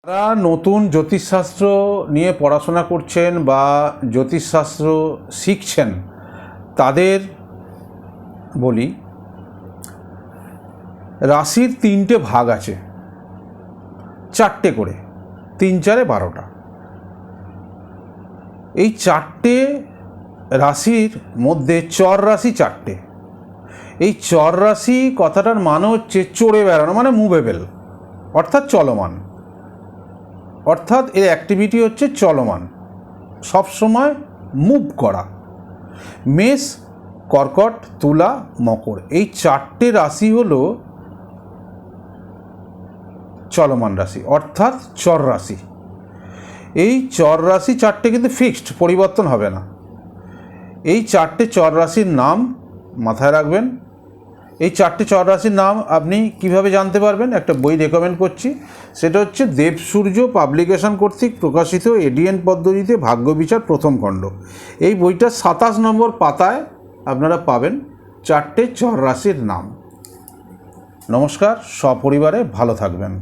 যারা নতুন জ্যোতিষশাস্ত্র নিয়ে পড়াশোনা করছেন বা জ্যোতিষশাস্ত্র শিখছেন তাদের বলি, রাশির 3টে ভাগ আছে, 4টে করে, 3 4 12টা। এই 4টে রাশির মধ্যে চর রাশি 4টে। এই চর রাশি কথাটার মানে হচ্ছে চড়ে বেড়ানো, মানে মুভেবল, অর্থাৎ চলমান, অর্থাৎ এর অ্যাক্টিভিটি হচ্ছে চলমান, সবসময় মুভ করা। মেষ, কর্কট, তুলা, মকর, এই 4টে রাশি হলো চলমান রাশি, অর্থাৎ চর রাশি। এই চর রাশি 4টে কিন্তু ফিক্সড, পরিবর্তন হবে না। এই 4টে চর রাশির নাম মাথায় রাখবেন। এই 4টে চর রাশির নাম আপনি কিভাবে জানতে পারবেন? একটা বই রেকমেন্ড করছি, সেটা হচ্ছে দেবসূর্য পাবলিকেশন কর্তৃক প্রকাশিত এডিএন পদ্ধতিতে ভাগ্য বিচার প্রথম খণ্ড। এই বইটা 27 নম্বর পাতায় আপনারা পাবেন 4টে চর রাশির নাম। নমস্কার, সপরিবারে ভালো থাকবেন।